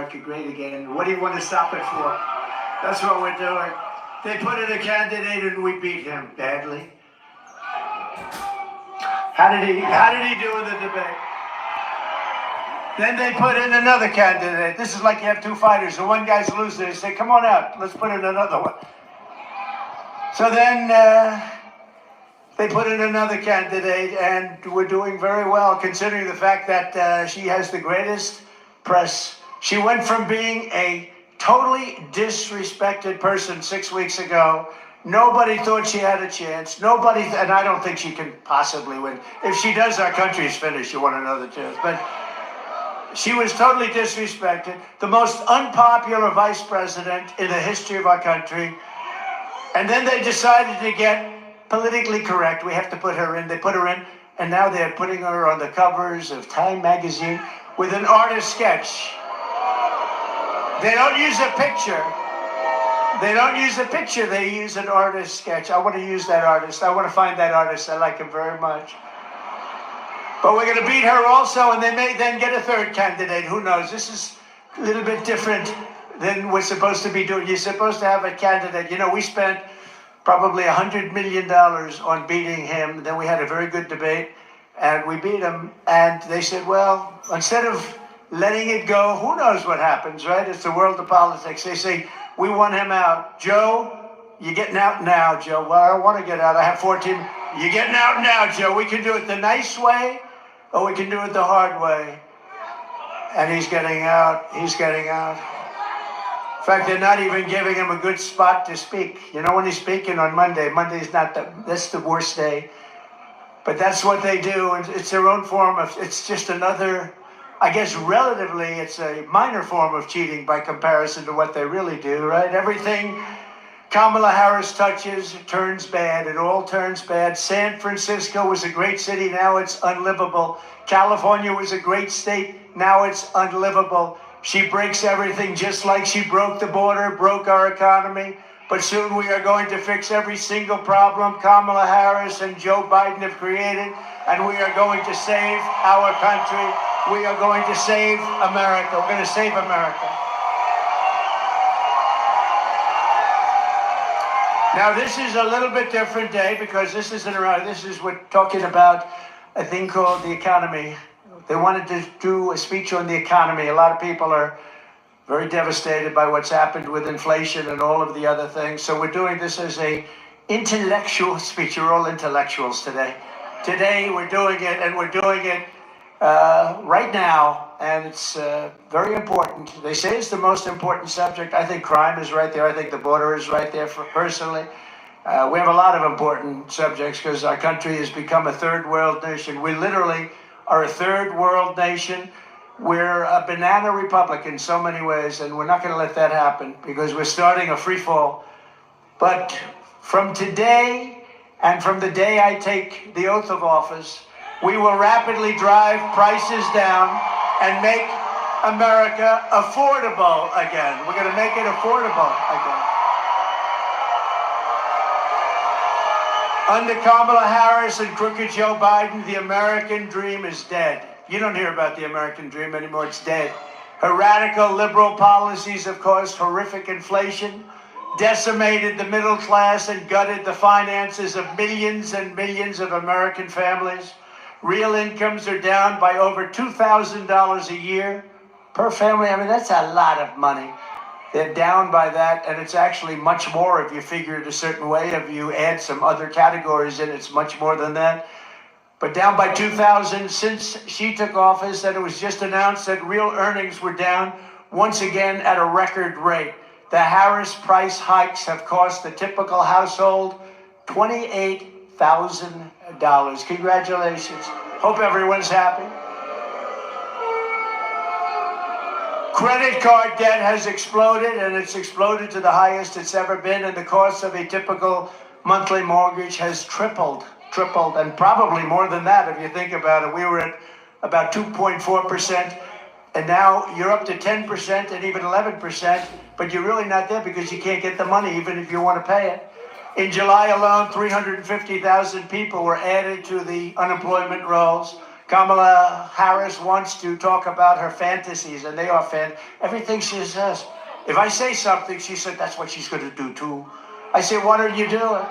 America great again. What do you want to stop it for? That's what we're doing. They put in a candidate and we beat him badly. How did he do in the debate? Then they put in another candidate. This is like you have two fighters and one guy's losing. They say, come on out, let's put in another one. So then they put in another candidate, and we're doing very well considering the fact that she has the greatest press. She went from being a totally disrespected person 6 weeks ago. Nobody thought she had a chance. Nobody, and I don't think she can possibly win. If she does, our country's finished. You want another chance. But she was totally disrespected. The most unpopular vice president in the history of our country. And then they decided to get politically correct. We have to put her in. They put her in, and now they're putting her on the covers of Time magazine with an artist sketch. They don't use a picture. They don't use a picture. They use an artist sketch. I want to use that artist. I want to find that artist. I like him very much. But we're going to beat her also, and they may then get a third candidate. Who knows? This is a little bit different than we're supposed to be doing. You're supposed to have a candidate. You know, we spent probably $100 million on beating him. Then we had a very good debate, and we beat him. And they said, well, instead of letting it go, who knows what happens, right? It's the world of politics. They say, we want him out. Joe, you're getting out now, Joe. Well, I don't want to get out. I have 14. You're getting out now, Joe. We can do it the nice way, or we can do it the hard way. And he's getting out. He's getting out. In fact, they're not even giving him a good spot to speak. You know, when he's speaking on Monday, Monday's not that's the worst day. But that's what they do, and it's their own form of, it's just another, I guess relatively, it's a minor form of cheating by comparison to what they really do, right? Everything Kamala Harris touches turns bad. It all turns bad. San Francisco was a great city. Now it's unlivable. California was a great state. Now it's unlivable. She breaks everything just like she broke the border, broke our economy. But soon we are going to fix every single problem Kamala Harris and Joe Biden have created. And we are going to save our country. We are going to save America. We're going to save America. Now, this is a little bit different day because this is we're talking about a thing called the economy. They wanted to do a speech on the economy. A lot of people are very devastated by what's happened with inflation and all of the other things. So we're doing this as a intellectual speech. You're all intellectuals today. Today we're doing it, and we're doing it right now, and it's very important. They say it's the most important subject. I think crime is right there. I think the border is right there, personally. We have a lot of important subjects because our country has become a third world nation. We literally are a third world nation. We're a banana republic in so many ways, and we're not going to let that happen because we're starting a free fall. But from today and from the day I take the oath of office, we will rapidly drive prices down and make America affordable again. We're going to make it affordable again. Under Kamala Harris and crooked Joe Biden, the American dream is dead. You don't hear about the American dream anymore. It's dead. Her radical liberal policies have caused horrific inflation, decimated the middle class, and gutted the finances of millions and millions of American families. Real incomes are down by over $2,000 a year per family. I mean, that's a lot of money. They're down by that, and it's actually much more if you figure it a certain way. If you add some other categories in, it's much more than that. But down by 2,000 since she took office, and it was just announced that real earnings were down once again at a record rate. The Harris price hikes have cost the typical household $28,000. Congratulations. Hope everyone's happy. Credit card debt has exploded, and it's exploded to the highest it's ever been, and the cost of a typical monthly mortgage has tripled, and probably more than that if you think about it. We were at about 2.4%, and now you're up to 10% and even 11%, but you're really not there because you can't get the money even if you want to pay it. In July alone, 350,000 people were added to the unemployment rolls. Kamala Harris wants to talk about her fantasies, and they are everything she says. If I say something, she said that's what she's going to do too. I say, what are you doing?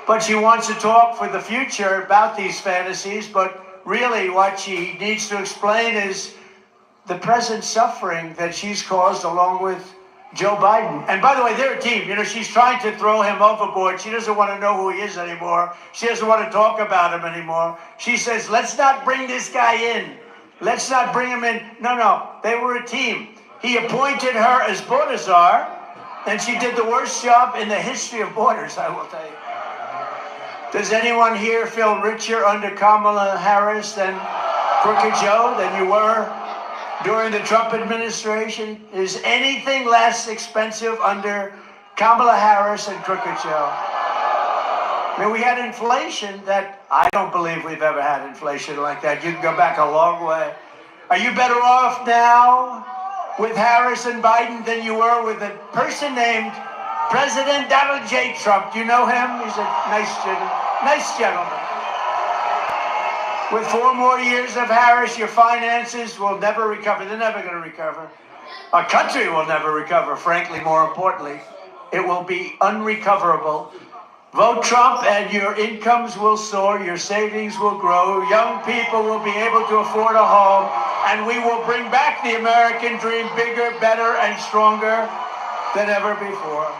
But she wants to talk for the future about these fantasies, but really what she needs to explain is the present suffering that she's caused along with Joe Biden. And by the way, they're a team. You know, she's trying to throw him overboard. She doesn't want to know who he is anymore. She doesn't want to talk about him anymore. She says, let's not bring this guy in. Let's not bring him in. No, they were a team. He appointed her as border czar, and she did the worst job in the history of borders, I will tell you. Does anyone here feel richer under Kamala Harris than Crooked Joe than you were during the Trump administration? Is anything less expensive under Kamala Harris and Crooked Joe? I mean, we had inflation that I don't believe we've ever had inflation like that. You can go back a long way. Are you better off now with Harris and Biden than you were with a person named President Donald J. Trump? Do you know him? He's a nice gentleman. With 4 more years of Harris, your finances will never recover. They're never going to recover. Our country will never recover, frankly, more importantly. It will be unrecoverable. Vote Trump and your incomes will soar, your savings will grow, young people will be able to afford a home, and we will bring back the American dream bigger, better, and stronger than ever before.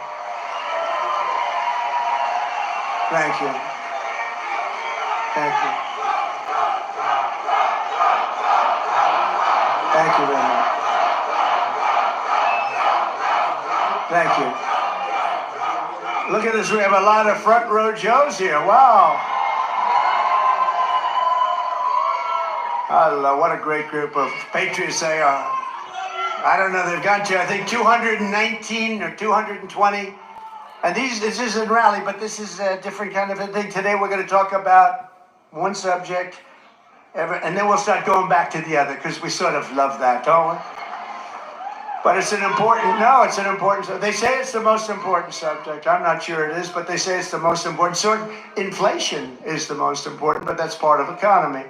Thank you. Thank you. Thank you very much. Thank you. Look at this. We have a lot of front row Joes here. Wow. Hello. What a great group of patriots they are. I don't know. They've gone to, I think, 219 or 220. And this isn't a rally, but this is a different kind of a thing. Today we're going to talk about one subject, and then we'll start going back to the other, because we sort of love that, don't we? But it's an important, they say it's the most important subject. I'm not sure it is, but they say it's the most important. So inflation is the most important, but that's part of economy.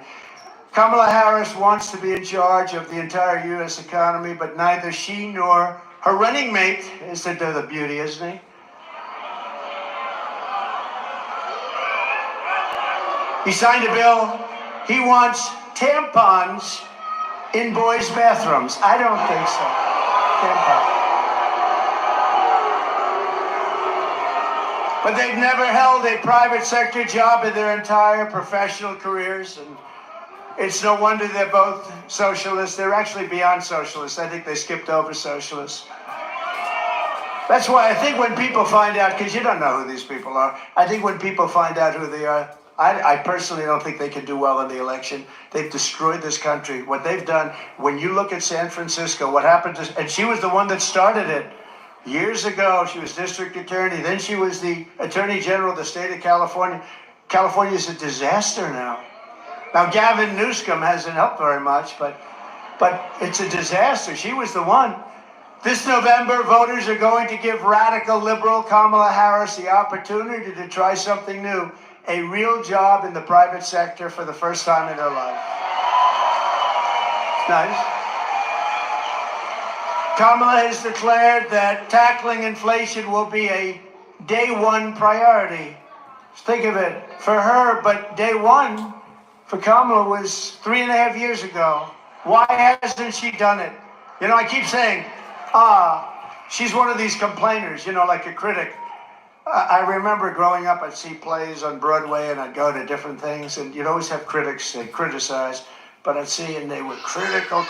Kamala Harris wants to be in charge of the entire U.S. economy, but neither she nor her running mate is the beauty, isn't he? He signed a bill. He wants tampons in boys' bathrooms. I don't think so. Tampons. But they've never held a private sector job in their entire professional careers. And it's no wonder they're both socialists. They're actually beyond socialists. I think they skipped over socialists. That's why I think when people find out, because you don't know who these people are, I think when people find out who they are, I personally don't think they can do well in the election. They've destroyed this country. What they've done, when you look at San Francisco, what happened to, and she was the one that started it. Years ago, she was district attorney. Then she was the attorney general of the state of California. California is a disaster now. Now, Gavin Newsom hasn't helped very much, but it's a disaster. She was the one. This November, voters are going to give radical liberal Kamala Harris the opportunity to try something new. A real job in the private sector for the first time in her life. Nice. Kamala has declared that tackling inflation will be a day one priority. Think of it, for her, but day one for Kamala was 3.5 years ago. Why hasn't she done it? You know, I keep saying, she's one of these complainers, you know, like a critic. I remember growing up, I'd see plays on Broadway and I'd go to different things, and you'd always have critics, they criticize, but I'd see, and they were critical,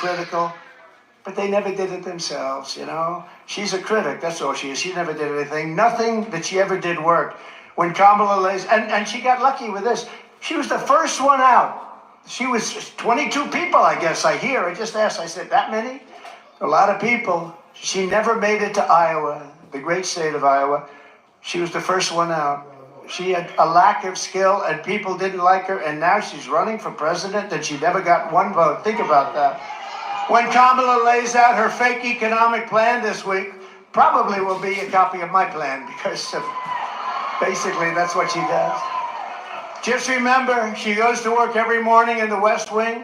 but they never did it themselves, you know? She's a critic, that's all she is. She never did anything. Nothing that she ever did worked. When Kamala lays, and she got lucky with this, she was the first one out. She was 22 people, I guess, I hear. I just asked, I said, that many? A lot of people. She never made it to Iowa, the great state of Iowa. She was the first one out. She had a lack of skill, and people didn't like her, and now she's running for president, and she never got one vote. Think about that. When Kamala lays out her fake economic plan this week, probably will be a copy of my plan, because basically that's what she does. Just remember, she goes to work every morning in the West Wing.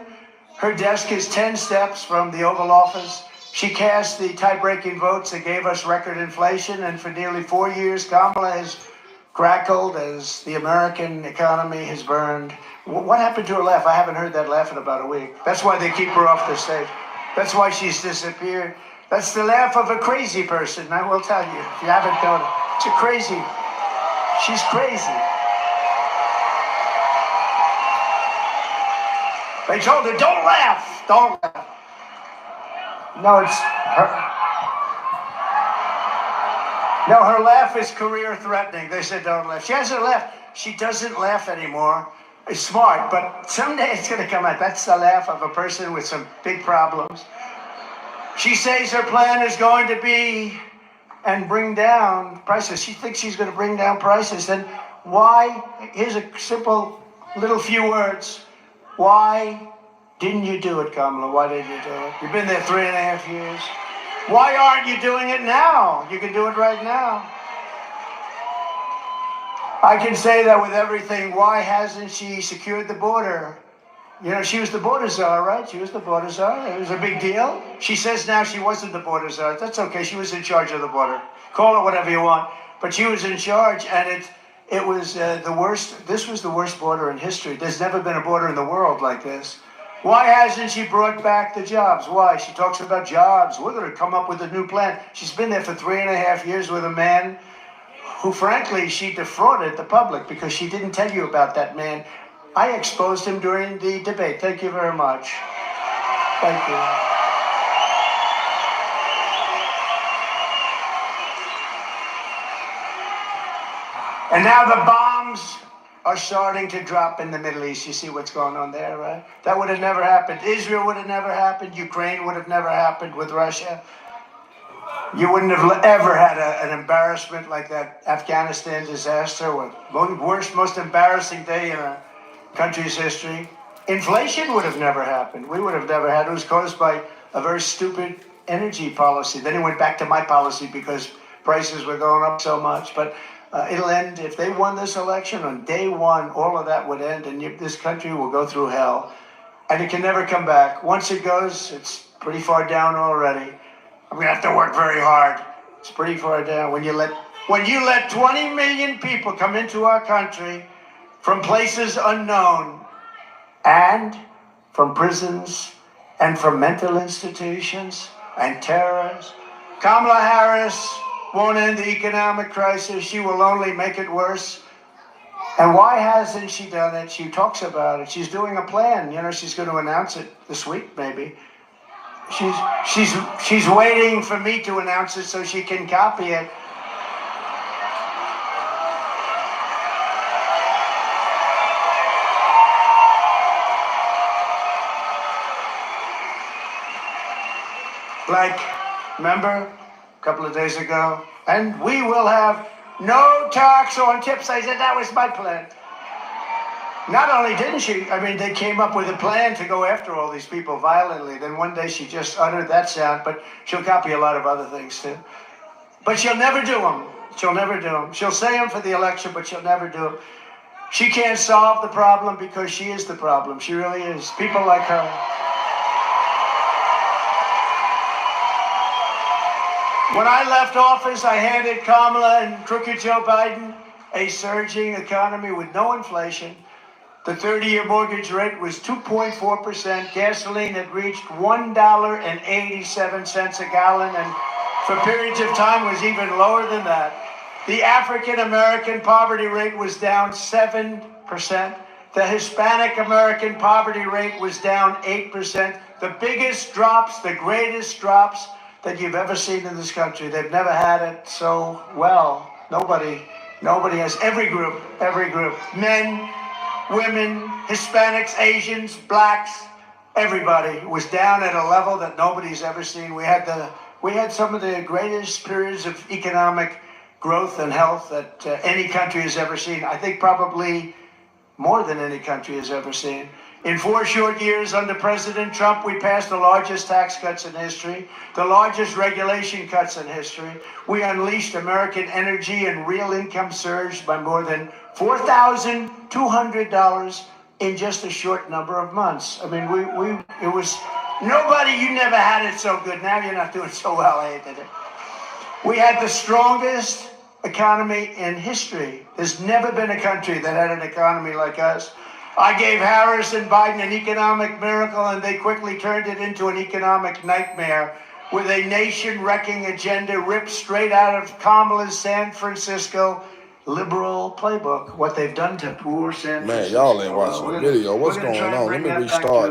Her desk is 10 steps from the Oval Office. She cast the tie-breaking votes that gave us record inflation, and for nearly 4 years, Kamala has crackled as the American economy has burned. What happened to her laugh? I haven't heard that laugh in about a week. That's why they keep her off the stage. That's why she's disappeared. That's the laugh of a crazy person, I will tell you, if you haven't known it. It's a crazy. She's crazy. They told her, don't laugh, don't laugh. No, it's her. No, her laugh is career threatening. They said don't laugh. She hasn't laughed. She doesn't laugh anymore. It's smart, but someday it's going to come out. That's the laugh of a person with some big problems. She says her plan is going to be and bring down prices. She thinks she's going to bring down prices. Then why? Here's a simple little few words. Why didn't you do it, Kamala? Why did you do it? You've been there 3.5 years. Why aren't you doing it now? You can do it right now. I can say that with everything. Why hasn't she secured the border? You know, she was the border czar, right? She was the border czar. It was a big deal. She says now she wasn't the border czar. That's okay. She was in charge of the border. Call it whatever you want. But she was in charge, and it was the worst. This was the worst border in history. There's never been a border in the world like this. Why hasn't she brought back the jobs? Why? She talks about jobs. We're going to come up with a new plan. She's been there for 3.5 years with a man who, frankly, she defrauded the public because she didn't tell you about that man. I exposed him during the debate. Thank you very much. Thank you. And now the bombs are starting to drop in the Middle East. You see what's going on there, right? That would have never happened. Israel would have never happened. Ukraine would have never happened with Russia. You wouldn't have ever had an embarrassment like that Afghanistan disaster, worst, most embarrassing day in our country's history. Inflation would have never happened. We would have never had it. It was caused by a very stupid energy policy. Then it went back to my policy because prices were going up so much. But it'll end, if they won this election on day one, all of that would end, and this country will go through hell. And it can never come back. Once it goes, it's pretty far down already. I'm going to have to work very hard. It's pretty far down. When you let 20 million people come into our country from places unknown and from prisons and from mental institutions and terrorists, Kamala Harris won't end the economic crisis. She will only make it worse. And why hasn't she done it? She talks about it. She's doing a plan. You know, she's going to announce it this week, maybe. She's waiting for me to announce it so she can copy it. Like, remember a couple of days ago? And we will have no tax on tips. I said that was my plan. Not only didn't she, I mean, they came up with a plan to go after all these people violently. Then one day she just uttered that sound, but she'll copy a lot of other things too. But she'll never do them. She'll never do them. She'll say them for the election, but she'll never do them. She can't solve the problem because she is the problem. She really is. People like her. When I left office, I handed Kamala and crooked Joe Biden a surging economy with no inflation. The 30-year mortgage rate was 2.4%. Gasoline had reached $1.87 a gallon, and for periods of time was even lower than that. The African-American poverty rate was down 7%. The Hispanic-American poverty rate was down 8%. The biggest drops, the greatest drops that you've ever seen in this country. They've never had it so well. Nobody has. Every group, men, women, Hispanics, Asians, blacks, everybody was down at a level that nobody's ever seen. We had some of the greatest periods of economic growth and health that any country has ever seen. I think probably more than any country has ever seen. In 4 short years under President Trump, we passed the largest tax cuts in history, the largest regulation cuts in history. We unleashed American energy and real income surged by more than $4,200 in just a short number of months. I mean, it was nobody. You never had it so good. Now you're not doing so well, did it? We had the strongest economy in history. There's never been a country that had an economy like us. I gave Harris and Biden an economic miracle, and they quickly turned it into an economic nightmare with a nation-wrecking agenda ripped straight out of Kamala's San Francisco liberal playbook. What they've done to poor San Francisco. Man, y'all ain't watching the video. What's going on? Let me restart.